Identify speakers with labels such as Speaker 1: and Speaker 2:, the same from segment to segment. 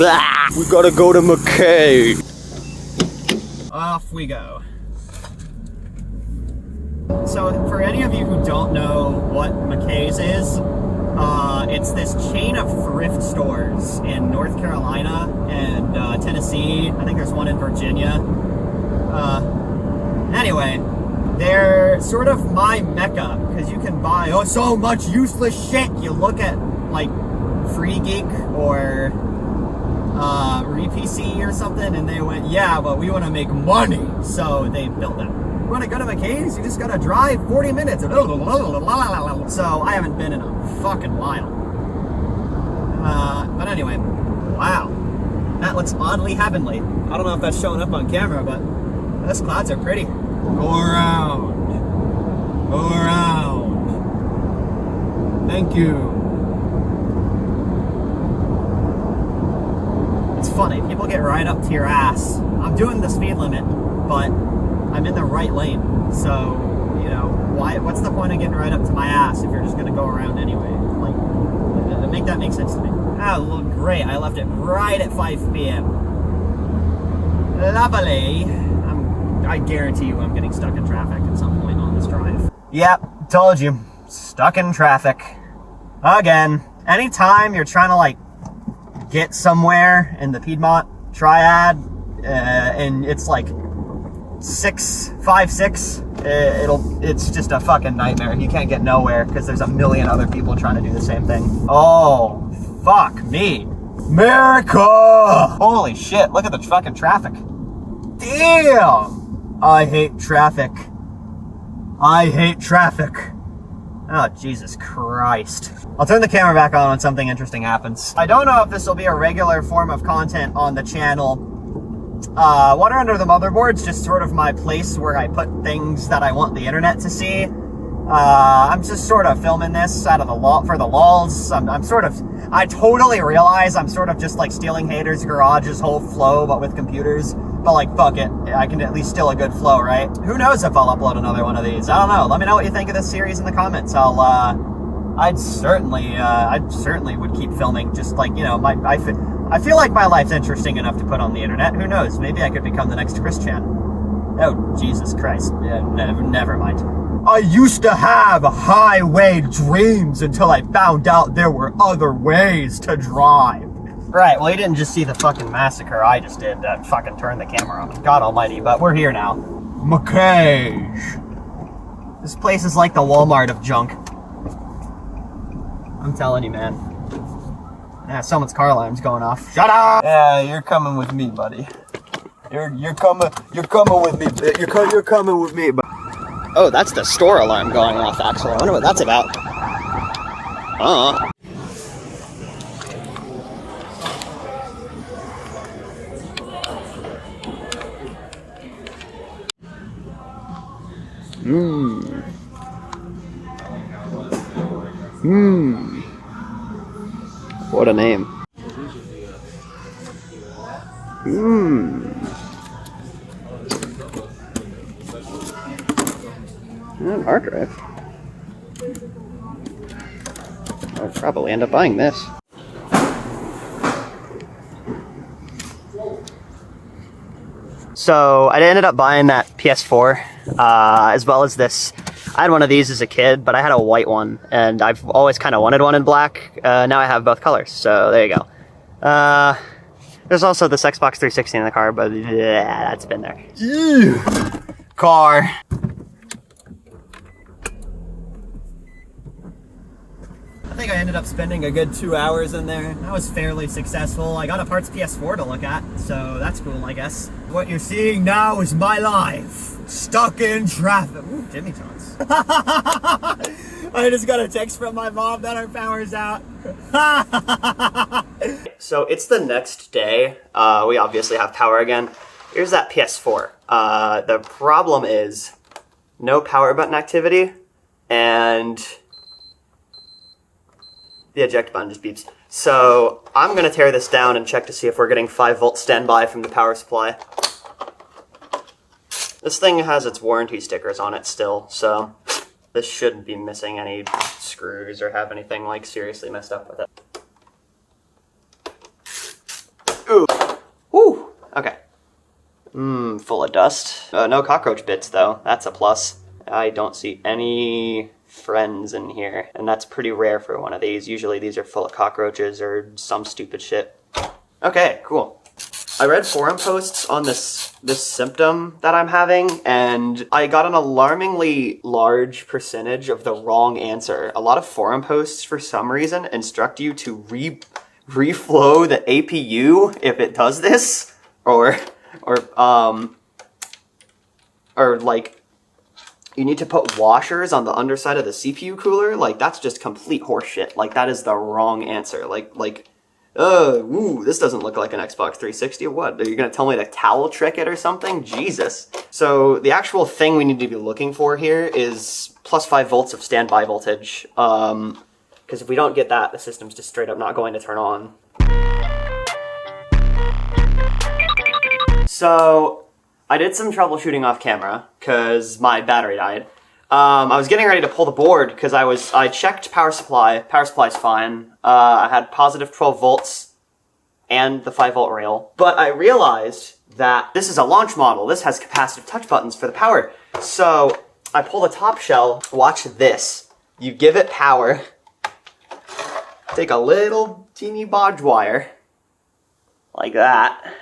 Speaker 1: We gotta go to McKay.
Speaker 2: Off we go. So for any of you who don't know what McKay's is, it's this chain of thrift stores in North Carolina and Tennessee. I think there's one in Virginia. Anyway, they're sort of my mecca because you can buy so much useless shit. You look at like Free Geek or RePC or something, and they went, yeah, but we want to make money, so they built them. You want to go to McKay's? You just gotta drive 40 minutes. So I haven't been in a fucking while. But anyway, wow, that looks oddly heavenly. I don't know if that's showing up on camera, but those clouds are pretty. Go around. Go around. Thank you. It's funny, people get right up to your ass. I'm doing the speed limit, but I'm in the right lane. So, you know, what's the point of getting right up to my ass if you're just gonna go around anyway? Like, make that make sense to me. Oh, well, great, I left it right at 5 p.m. Lovely. I guarantee you I'm getting stuck in traffic at some point on this drive. Yep, told you. Stuck in traffic. Again. Anytime you're trying to, like, get somewhere in the Piedmont Triad, and it's like 656, it's just a fucking nightmare. You can't get nowhere because there's a million other people trying to do the same thing. Oh, fuck me. America! Holy shit, look at the fucking traffic. Damn! I hate traffic. I hate traffic. Oh, Jesus Christ. I'll turn the camera back on when something interesting happens. I don't know if this will be a regular form of content on the channel. Water Under the Motherboard's just sort of my place where I put things that I want the internet to see. I'm just sort of filming this out of the for the lulz. I totally realize I'm sort of just like stealing Haters Garage's whole flow, but with computers. But like, fuck it, I can at least steal a good flow, right? Who knows if I'll upload another one of these? I don't know. Let me know what you think of this series in the comments. I'd certainly would keep filming. Just like, you know, I feel like my life's interesting enough to put on the internet. Who knows? Maybe I could become the next Christian. Oh, Jesus Christ. Yeah, never mind. I used to have highway dreams until I found out there were other ways to drive. Right, well, you didn't just see the fucking massacre I just did that fucking turned the camera on. God almighty, but we're here now. McKay's. This place is like the Walmart of junk. I'm telling you, man. Yeah, someone's car alarm's going off. Shut up!
Speaker 1: Yeah, you're coming with me, buddy. You're coming with me. You're coming with me.
Speaker 2: Oh, that's the store alarm going off, actually. I wonder what that's about. What a name. An hard drive. I'll probably end up buying this. So I ended up buying that PS4, as well as this. I had one of these as a kid, but I had a white one, and I've always kind of wanted one in black. Now I have both colors, so there you go. There's also this Xbox 360 in the car, but yeah, that's been there. Ew. Car. I think I ended up spending a good 2 hours in there. That was fairly successful. I got a parts PS4 to look at, so that's cool, I guess. What you're seeing now is my life. Stuck in traffic. Ooh, Jimmy John's. I just got a text from my mom that our power's out. So it's the next day. We obviously have power again. Here's that PS4. The problem is no power button activity, and the eject button just beeps. So I'm going to tear this down and check to see if we're getting 5-volt standby from the power supply. This thing has its warranty stickers on it still, so this shouldn't be missing any screws or have anything like seriously messed up with it. Ooh. Woo. Okay. Full of dust. No cockroach bits though. That's a plus. I don't see any friends in here, and that's pretty rare for one of these. Usually these are full of cockroaches or some stupid shit. Okay, cool. I read forum posts on this symptom that I'm having, and I got an alarmingly large percentage of the wrong answer. A lot of forum posts, for some reason, instruct you to reflow the APU if it does this, or like, you need to put washers on the underside of the CPU cooler. Like, that's just complete horseshit. Like, that is the wrong answer. This doesn't look like an Xbox 360. What? Are you gonna tell me to towel trick it or something? Jesus. So the actual thing we need to be looking for here is plus 5 volts of standby voltage. Because if we don't get that, the system's just straight up not going to turn on. So I did some troubleshooting off camera because my battery died. I was getting ready to pull the board because I checked power supply. Power supply's fine. I had positive 12 volts and the 5 volt rail. But I realized that this is a launch model. This has capacitive touch buttons for the power. So I pull the top shell. Watch this. You give it power. Take a little teeny bodge wire. Like that.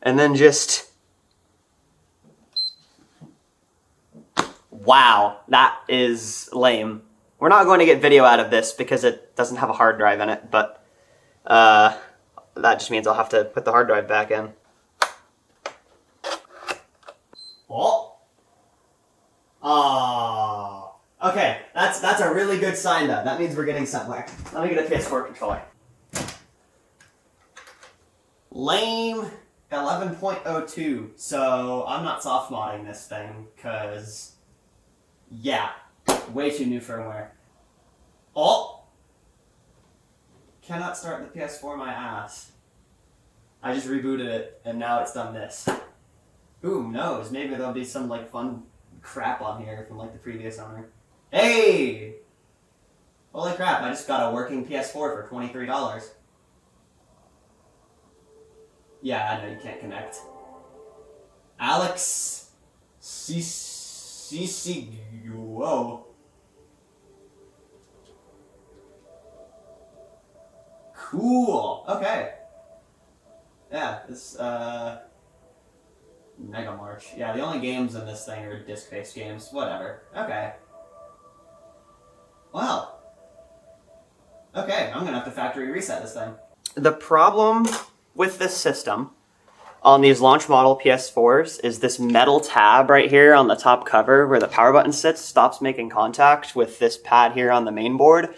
Speaker 2: And then just... Wow, that is lame. We're not going to get video out of this because it doesn't have a hard drive in it, but that just means I'll have to put the hard drive back in. Oh. Oh. Okay, that's a really good sign though. That means we're getting somewhere. Let me get a PS4 controller. Lame 11.02. So I'm not soft modding this thing because... Yeah, way too new firmware. Oh! Cannot start the PS4 my ass. I just rebooted it, and now it's done this. Who knows? Maybe there'll be some, like, fun crap on here from, like, the previous owner. Hey! Holy crap, I just got a working PS4 for $23. Yeah, I know you can't connect. Alex... Whoa. Cool. Okay. Yeah, this, Mega March. Yeah, the only games in this thing are disc-based games. Whatever. Okay. Well. Okay, I'm gonna have to factory reset this thing. The problem with this system on these launch model PS4s is this metal tab right here on the top cover where the power button sits stops making contact with this pad here on the main board.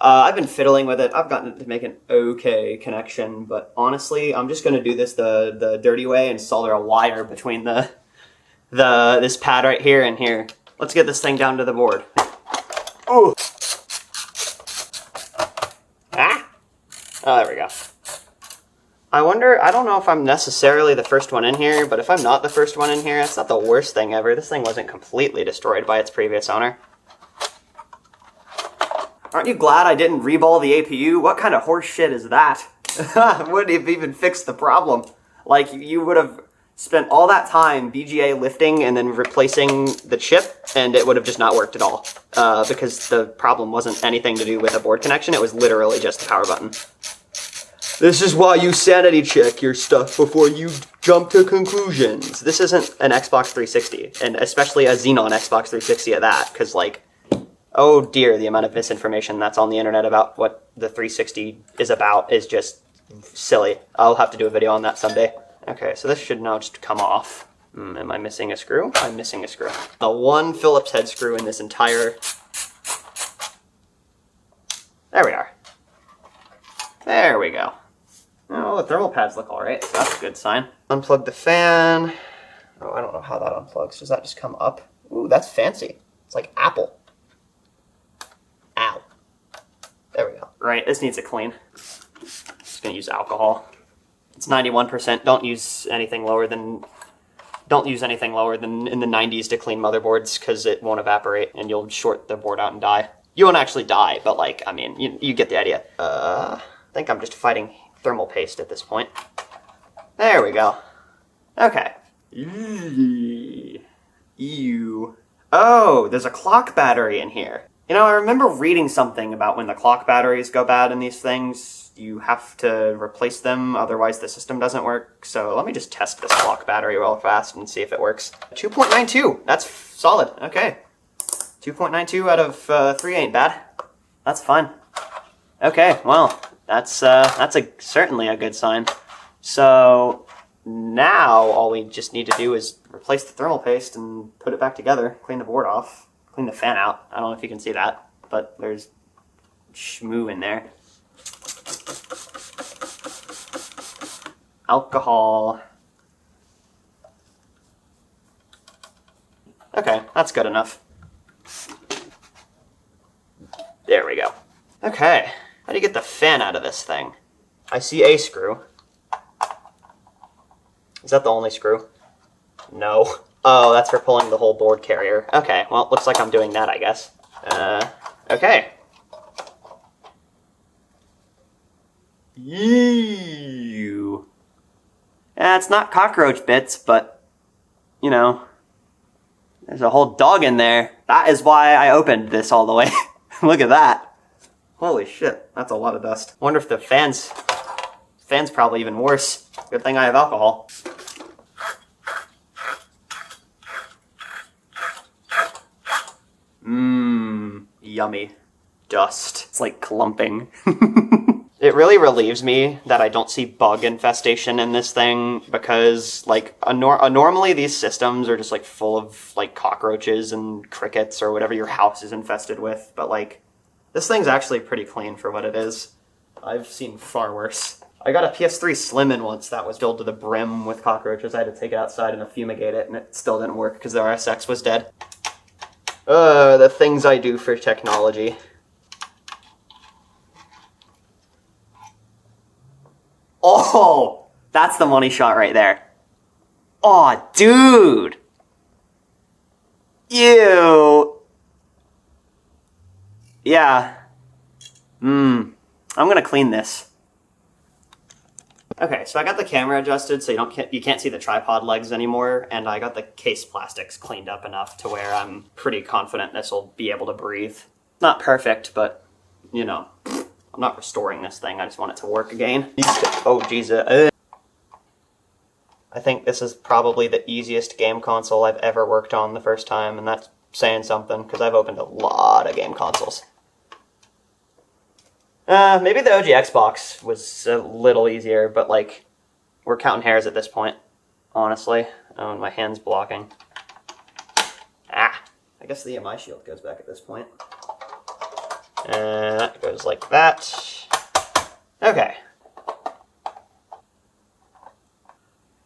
Speaker 2: I've been fiddling with it. I've gotten it to make an okay connection, but honestly, I'm just going to do this the dirty way and solder a wire between this pad right here and here. Let's get this thing down to the board. Ooh. Ah! Oh, there we go. I wonder, I don't know if I'm necessarily the first one in here, but if I'm not the first one in here, it's not the worst thing ever. This thing wasn't completely destroyed by its previous owner. Aren't you glad I didn't reball the APU? What kind of horse shit is that? Wouldn't have even fixed the problem. Like, you would have spent all that time BGA lifting and then replacing the chip, and it would have just not worked at all. Because the problem wasn't anything to do with a board connection, it was literally just the power button. This is why you sanity check your stuff before you jump to conclusions. This isn't an Xbox 360, and especially a Xenon Xbox 360 at that, because, like, oh dear, the amount of misinformation that's on the internet about what the 360 is about is just silly. I'll have to do a video on that someday. Okay, so this should now just come off. Am I missing a screw? I'm missing a screw. The one Phillips head screw in this entire... There we are. There we go. Oh, the thermal pads look alright, so that's a good sign. Unplug the fan. Oh, I don't know how that unplugs. Does that just come up? Ooh, that's fancy. It's like Apple. Ow. There we go. Right, this needs a clean. Just gonna use alcohol. It's 91%. Don't use anything lower than in the 90s to clean motherboards, because it won't evaporate and you'll short the board out and die. You won't actually die, but, like, I mean, you get the idea. I think I'm just fighting thermal paste at this point. There we go. Okay. Ew. Oh, there's a clock battery in here. You know, I remember reading something about when the clock batteries go bad in these things, you have to replace them, otherwise the system doesn't work. So let me just test this clock battery real fast and see if it works. 2.92, that's solid, okay. 2.92 out of 3 ain't bad. That's fine. Okay, well, that's certainly a good sign. So now all we just need to do is replace the thermal paste and put it back together, clean the board off, clean the fan out. I don't know if you can see that, but there's schmoo in there. Alcohol. Okay, that's good enough. There we go. Okay, how do you get the fan out of this thing? I see a screw. Is that the only screw? No. Oh, that's for pulling the whole board carrier. Okay, well, looks like I'm doing that, I guess. Okay. Ew. Yeah, it's not cockroach bits, but, you know, there's a whole dog in there. That is why I opened this all the way. Look at that. Holy shit, that's a lot of dust. Wonder if the fan's probably even worse. Good thing I have alcohol. Mmm, yummy. Dust. It's like clumping. It really relieves me that I don't see bug infestation in this thing, because like normally these systems are just like full of like cockroaches and crickets or whatever your house is infested with, but like this thing's actually pretty clean for what it is. I've seen far worse. I got a PS3 Slim in once that was filled to the brim with cockroaches. I had to take it outside and fumigate it, and it still didn't work because the RSX was dead. The things I do for technology. Oh, that's the money shot right there. Oh, dude. Ew. Yeah. I'm gonna clean this. Okay, so I got the camera adjusted so you can't see the tripod legs anymore, and I got the case plastics cleaned up enough to where I'm pretty confident this will be able to breathe. Not perfect, but, you know, I'm not restoring this thing, I just want it to work again. Oh, Jesus. I think this is probably the easiest game console I've ever worked on the first time, and that's saying something, because I've opened a lot of game consoles. Maybe the OG Xbox was a little easier, but, like, we're counting hairs at this point, honestly. Oh, and my hand's blocking. Ah! I guess the EMI shield goes back at this point. And that goes like that. Okay.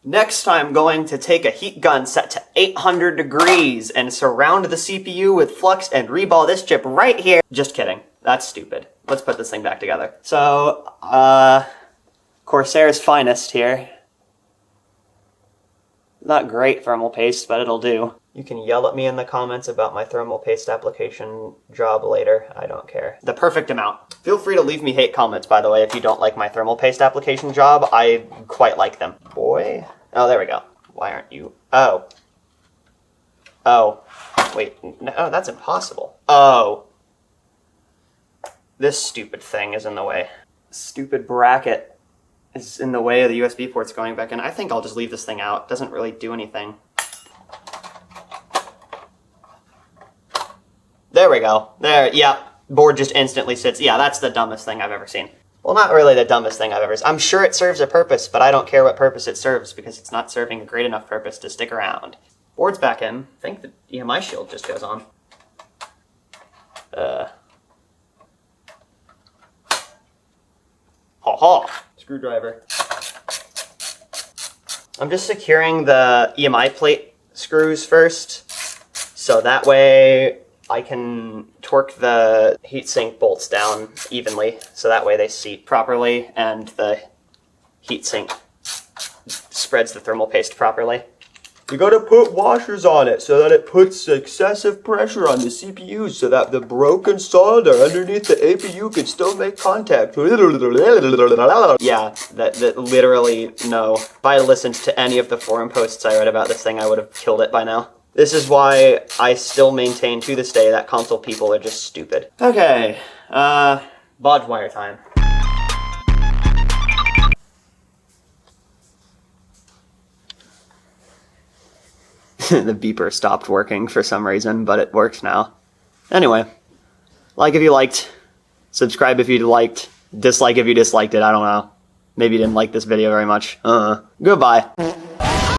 Speaker 2: Next, I'm going to take a heat gun set to 800 degrees and surround the CPU with flux and reball this chip right here. Just kidding. That's stupid. Let's put this thing back together. So, Corsair's finest here. Not great thermal paste, but it'll do. You can yell at me in the comments about my thermal paste application job later. I don't care. The perfect amount. Feel free to leave me hate comments, by the way, if you don't like my thermal paste application job. I quite like them. Boy. Oh, there we go. Why aren't you? Oh. Oh. Wait. No, that's impossible. Oh. This stupid thing is in the way. Stupid bracket is in the way of the USB ports going back in. I think I'll just leave this thing out. It doesn't really do anything. There we go. There, yeah. Board just instantly sits. Yeah, that's the dumbest thing I've ever seen. Well, not really the dumbest thing I've ever seen. I'm sure it serves a purpose, but I don't care what purpose it serves because it's not serving a great enough purpose to stick around. Board's back in. I think the EMI shield just goes on. Ha-ha! Screwdriver. I'm just securing the EMI plate screws first, so that way I can torque the heatsink bolts down evenly, so that way they seat properly and the heatsink spreads the thermal paste properly.
Speaker 1: You gotta put washers on it so that it puts excessive pressure on the CPU so that the broken solder underneath the APU can still make contact.
Speaker 2: Yeah, that literally, no. If I had listened to any of the forum posts I read about this thing, I would have killed it by now. This is why I still maintain to this day that console people are just stupid. Okay, bodge wire time. The beeper stopped working for some reason, but it works now. Anyway, like if you liked, subscribe if you liked, dislike if you disliked it, I don't know. Maybe you didn't like this video very much. Goodbye.